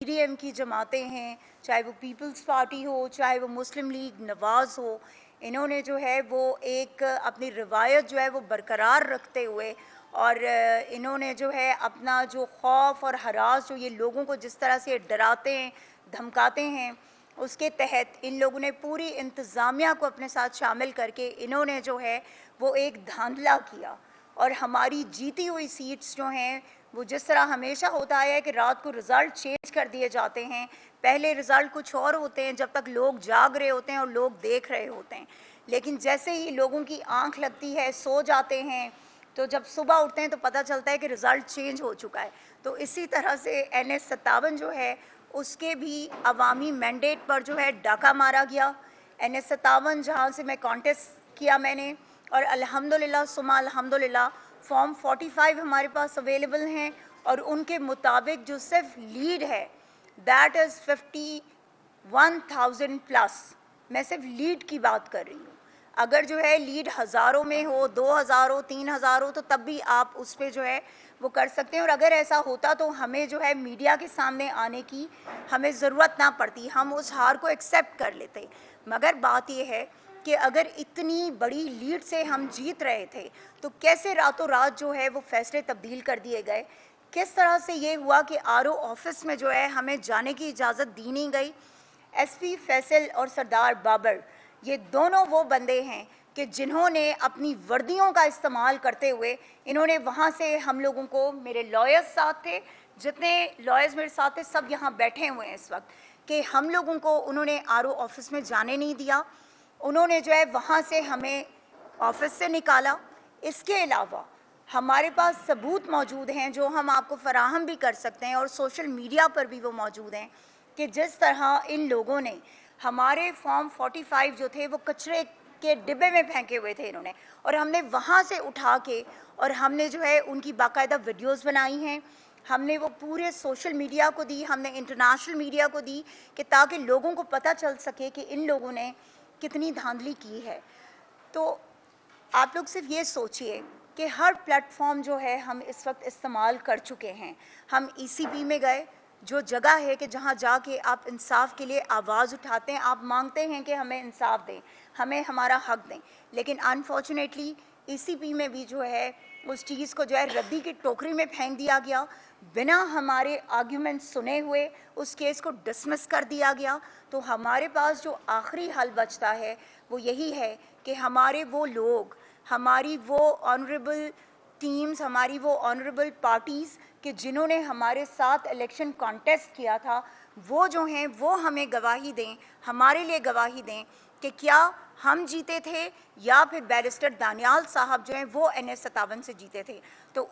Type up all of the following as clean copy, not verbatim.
PDM की जमातें हैं, चाहे वो पीपल्स पार्टी हो, चाहे वो मुस्लिम लीग नवाज़ हो, इन्होंने जो है वो एक अपनी रिवायत जो है वो बरकरार रखते हुए और इन्होंने जो है अपना जो खौफ और हरास जो ये लोगों को जिस तरह से डराते हैं, धमकाते हैं, उसके तहत इन लोगों ने पूरी इंतज़ामिया को अपने साथ शामिल करके इन्होंने जो है वो एक धांधला किया और हमारी जीती हुई सीट्स जो हैं वो जिस तरह हमेशा होता आया है कि रात को रिज़ल्ट चेंज कर दिए जाते हैं, पहले रिज़ल्ट कुछ और होते हैं जब तक लोग जाग रहे होते हैं और लोग देख रहे होते हैं, लेकिन जैसे ही लोगों की आंख लगती है, सो जाते हैं, तो जब सुबह उठते हैं तो पता चलता है कि रिज़ल्ट चेंज हो चुका है। तो इसी तरह से NS-57 जो है उसके भी अवामी मैंडेट पर जो है डाका मारा गया। NS-57 जहाँ से मैं कॉन्टेस्ट किया मैंने और अल्हम्दुलिल्लाह सुम्मा अल्हम्दुलिल्लाह फॉर्म 45 हमारे पास अवेलेबल हैं और उनके मुताबिक जो सिर्फ लीड है दैट इज़ 51,000 प्लस। मैं सिर्फ लीड की बात कर रही हूँ। अगर जो है लीड हज़ारों में हो, 2,000 हो, 3,000 हो, तो तब भी आप उस पर जो है वो कर सकते हैं और अगर ऐसा होता तो हमें जो है मीडिया के सामने आने की हमें ज़रूरत ना पड़ती, हम उस हार को एक्सेप्ट कर लेते। मगर बात ये है कि अगर इतनी बड़ी लीड से हम जीत रहे थे तो कैसे रातों रात जो है वो फैसले तब्दील कर दिए गए, किस तरह से ये हुआ कि आरओ ऑफिस में जो है हमें जाने की इजाज़त दी नहीं गई। एसपी फैसल और सरदार बाबर ये दोनों वो बंदे हैं कि जिन्होंने अपनी वर्दियों का इस्तेमाल करते हुए इन्होंने वहाँ से हम लोगों को, मेरे लॉयर्स साथ थे, जितने लॉयर्स मेरे साथ थे सब यहाँ बैठे हुए हैं इस वक्त, कि हम लोगों को उन्होंने आरओ ऑफिस में जाने नहीं दिया, उन्होंने जो है वहाँ से हमें ऑफिस से निकाला। इसके अलावा हमारे पास सबूत मौजूद हैं जो हम आपको फराहम भी कर सकते हैं और सोशल मीडिया पर भी वो मौजूद हैं कि जिस तरह इन लोगों ने हमारे फॉर्म 45 जो थे वो कचरे के डिब्बे में फेंके हुए थे इन्होंने, और हमने वहाँ से उठा के और हमने जो है उनकी बाकायदा वीडियोज़ बनाई हैं, हमने वो पूरे सोशल मीडिया को दी, हमने इंटरनेशनल मीडिया को दी कि ताकि लोगों को पता चल सके कि इन लोगों ने कितनी धांधली की है। तो आप लोग सिर्फ ये सोचिए कि हर प्लेटफॉर्म जो है हम इस वक्त इस्तेमाल कर चुके हैं। हम ECP में गए, जो जगह है कि जहाँ जाके आप इंसाफ के लिए आवाज़ उठाते हैं, आप मांगते हैं कि हमें इंसाफ दें, हमें हमारा हक दें, लेकिन अनफॉर्चुनेटली ECP में भी जो है उस चीज़ को जो है रद्दी की टोकरी में फेंक दिया गया, बिना हमारे आर्ग्यूमेंट सुने हुए उस केस को डिसमिस कर दिया गया। तो हमारे पास जो आखिरी हल बचता है वो यही है कि हमारे वो लोग, हमारी वो ऑनरेबल टीम्स, हमारी वो ऑनरेबल पार्टीज़ कि जिन्होंने हमारे साथ इलेक्शन कॉन्टेस्ट किया था, वो जो हैं वो हमें गवाही दें, हमारे लिए गवाही दें कि क्या हम जीते थे या फिर बैरिस्टर दानियाल साहब जो हैं वो NS-57 से जीते थे। तो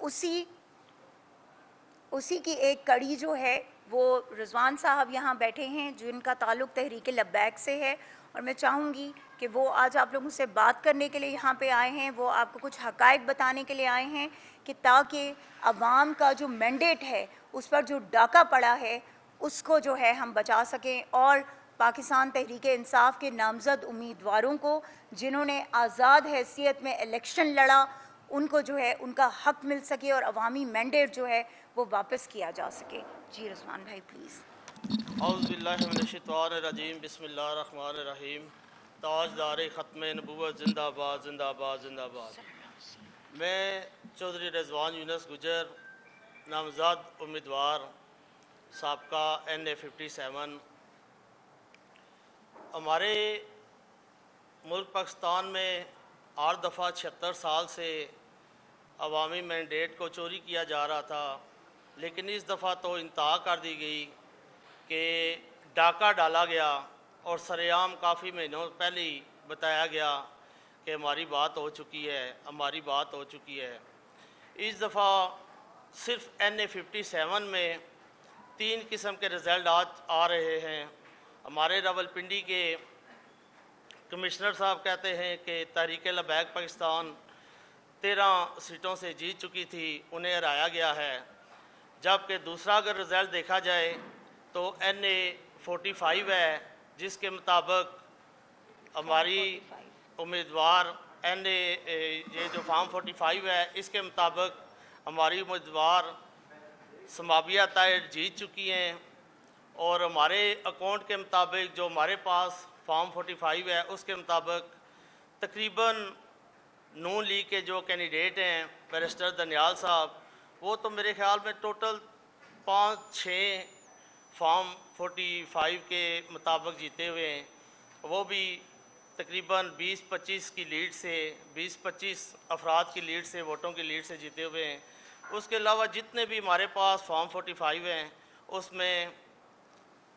उसी की एक कड़ी जो है वो रिजवान साहब यहाँ बैठे हैं जिनका ताल्लुक़ तहरीक लब्बैक से है, और मैं चाहूँगी कि वो आज आप लोगों से बात करने के लिए यहाँ पे आए हैं, वो आपको कुछ हक़ाइक़ बताने के लिए आए हैं कि ताकि अवाम का जो मैंडेट है उस पर जो डाका पड़ा है उसको जो है हम बचा सकें और पाकिस्तान तहरीक इंसाफ के नामज़द उम्मीदवारों को जिन्होंने आज़ाद हैसियत में इलेक्शन लड़ा उनको जो है उनका हक मिल सके और अवामी मैंडेट जो है वो वापस किया जा सके। जी रिजवान भाई प्लीज़। औज़ुबिल्लाहिमिनश्शैतानिर्रजीम बिस्मिल्लाहिर्रहमानिर्रहीम। ताजदार ख़त्म नबूवत जिंदाबाद जिंदाबाद जिंदाबाद। मैं चौधरी रिजवान यूनुस गुजर, नामज़द उम्मीदवार साबका NA-57, हमारे मुल्क पाकिस्तान में 8 दफ़ा 76 साल से अवामी मैंडेट को चोरी किया जा रहा था, लेकिन इस दफ़ा तो इंतहा कर दी गई कि डाका डाला गया और सरेआम काफ़ी महीनों पहले ही बताया गया कि हमारी बात हो चुकी है, हमारी बात हो चुकी है। इस दफ़ा सिर्फ NA-57 में 3 किस्म के रिज़ल्ट आ रहे हैं। हमारे रावलपिंडी के कमिश्नर साहब कहते हैं कि तहरीक लब्बैक पाकिस्तान 13 सीटों से जीत चुकी थी, उन्हें हराया गया है, जबकि दूसरा अगर रिज़ल्ट देखा जाए तो NA-45 है जिसके मुताबिक हमारी उम्मीदवार ये जो फॉर्म 45 है इसके मुताबिक हमारी उम्मीदवार समाबिया ताहिर जीत चुकी हैं और हमारे अकाउंट के मुताबिक जो हमारे पास फॉर्म 45 है उसके मुताबिक तकरीबन नून लीग के जो कैंडिडेट हैं बैरिस्टर दनियाल साहब, वो तो मेरे ख्याल में टोटल 5-6 फॉर्म 45 के मुताबिक जीते हुए हैं। वो भी तकरीबन 20-25 की लीड से 20-25 अफराद की लीड से, वोटों की लीड से जीते हुए हैं। उसके अलावा जितने भी हमारे पास फॉर्म 45 हैं उसमें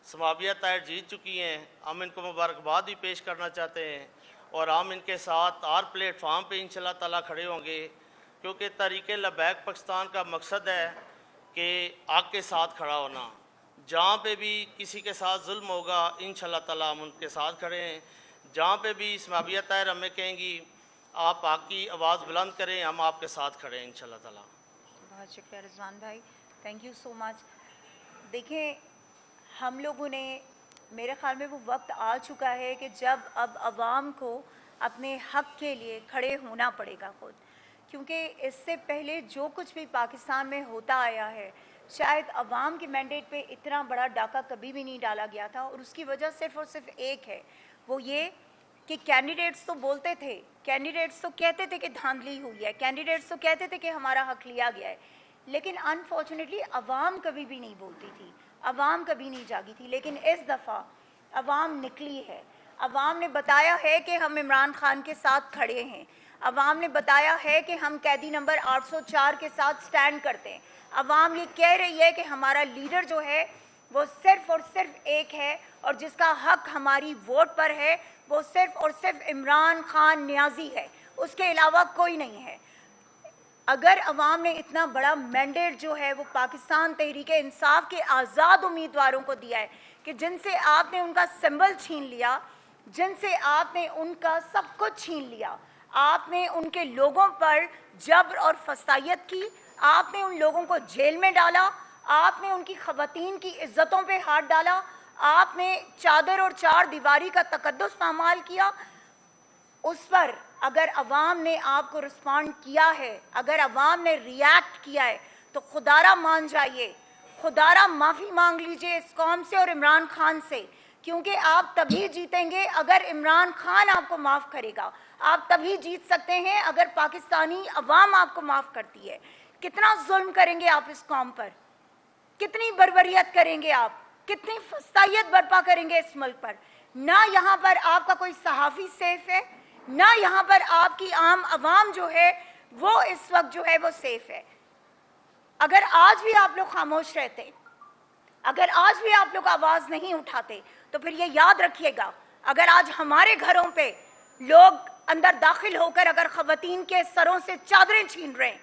समाविया तायर जीत चुकी हैं। हम इनको मुबारकबाद भी पेश करना चाहते हैं और हम इनके साथ हर प्लेटफार्म पे इंशाल्लाह ताला खड़े होंगे, क्योंकि तहरीक लबैक पाकिस्तान का मकसद है कि आग के साथ खड़ा होना। जहाँ पे भी किसी के साथ जुल्म होगा इंशाल्लाह ताला हम उनके साथ खड़े हैं। जहाँ पे भी समाविया तायर हमें कहेंगी आप आग की आवाज़ बुलंद करें, हम आपके साथ खड़े हैं इंशाल्लाह ताला। बहुत शुक्रिया रिजवान भाई, थैंक यू सो मच। देखें, हम लोगों ने, मेरे ख्याल में वो वक्त आ चुका है कि जब अब अवाम को अपने हक़ के लिए खड़े होना पड़ेगा खुद, क्योंकि इससे पहले जो कुछ भी पाकिस्तान में होता आया है शायद अवाम के मैंडेट पे इतना बड़ा डाका कभी भी नहीं डाला गया था। और उसकी वजह सिर्फ़ और सिर्फ एक है, वो ये कि कैंडिडेट्स तो बोलते थे, कैंडिडेट्स तो कहते थे कि धांधली हुई है, कैंडिडेट्स तो कहते थे कि हमारा हक़ लिया गया है, लेकिन अनफॉर्चुनेटली अवाम कभी भी नहीं बोलती थी, अवाम कभी नहीं जागी थी। लेकिन इस दफ़ा अवाम निकली है, अवाम ने बताया है कि हम इमरान खान के साथ खड़े हैं, अवाम ने बताया है कि हम कैदी नंबर 804 के साथ स्टैंड करते हैं। अवाम ये कह रही है कि हमारा लीडर जो है वो सिर्फ़ और सिर्फ एक है और जिसका हक़ हमारी वोट पर है वो सिर्फ़ और सिर्फ इमरान खान नियाज़ी है, उसके अलावा कोई नहीं है। अगर अवाम ने इतना बड़ा मैंडेट जो है वो पाकिस्तान तहरीक इंसाफ के आज़ाद उम्मीदवारों को दिया है कि जिनसे आपने उनका सिंबल छीन लिया, जिनसे आपने उनका सब कुछ छीन लिया, आपने उनके लोगों पर जबर और फसायत की, आपने उन लोगों को जेल में डाला, आपने उनकी ख़वातीन की इज़्ज़तों पे हाथ डाला, आपने चादर और चार दीवारी का तकद्दुस पामाल किया। उस पर अगर अवाम ने आपको रिस्पॉन्ड किया है, अगर अवाम ने रिएक्ट किया है तो खुदारा मान जाइए, खुदारा माफ़ी मांग लीजिए इस कौम से और इमरान खान से, क्योंकि आप तभी जीतेंगे अगर इमरान खान आपको माफ़ करेगा। आप तभी जीत सकते हैं अगर पाकिस्तानी अवाम आपको माफ़ करती है। कितना जुल्म करेंगे आप इस कौम पर, कितनी बर्बरियत करेंगे आप, कितनी फसायत बर्पा करेंगे इस मुल्क पर। ना यहाँ पर आपका कोई सहाफ़ी सेफ है, ना यहाँ पर आपकी आम अवाम जो है वो इस वक्त जो है वो सेफ है। अगर आज भी आप लोग खामोश रहते, अगर आज भी आप लोग आवाज़ नहीं उठाते, तो फिर ये याद रखिएगा, अगर आज हमारे घरों पे लोग अंदर दाखिल होकर अगर ख़वातीन के सरों से चादरें छीन रहे हैं,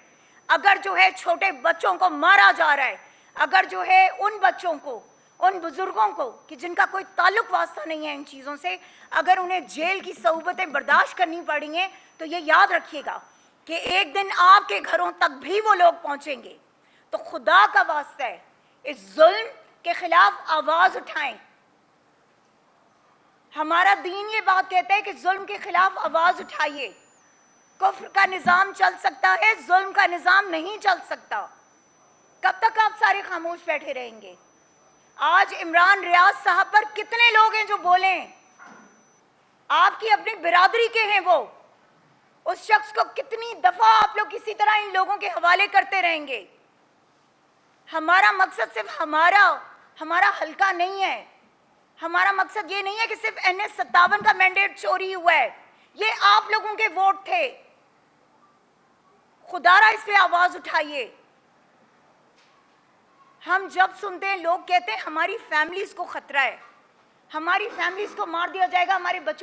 अगर जो है छोटे बच्चों को मारा जा रहा है, अगर जो है उन बच्चों को, उन बुजुर्गों को कि जिनका कोई ताल्लुक वास्ता नहीं है इन चीज़ों से, अगर उन्हें जेल की सऊबतें बर्दाश्त करनी पड़ी हैं, तो ये याद रखिएगा कि एक दिन आपके घरों तक भी वो लोग पहुंचेंगे। तो खुदा का वास्ता है, इस जुल्म के खिलाफ आवाज़ उठाएं। हमारा दीन ये बात कहता है कि जुल्म के खिलाफ आवाज़ उठाइए। कुफ्र का निज़ाम चल सकता है, जुल्म का निज़ाम नहीं चल सकता। कब तक आप सारे खामोश बैठे रहेंगे? आज इमरान रियाज साहब पर कितने लोग हैं जो बोले, आपकी अपनी बिरादरी के हैं वो, उस शख्स को कितनी दफा आप लोग किसी तरह इन लोगों के हवाले करते रहेंगे। हमारा मकसद सिर्फ हमारा हल्का नहीं है, हमारा मकसद ये नहीं है कि सिर्फ NS-57 का मैंडेट चोरी हुआ है, ये आप लोगों के वोट थे। खुदारा इस पे आवाज उठाइए। हम जब सुनते हैं लोग कहते हैं हमारी फैमिलीज को खतरा है, हमारी फैमिलीज को मार दिया जाएगा, हमारे बच्चों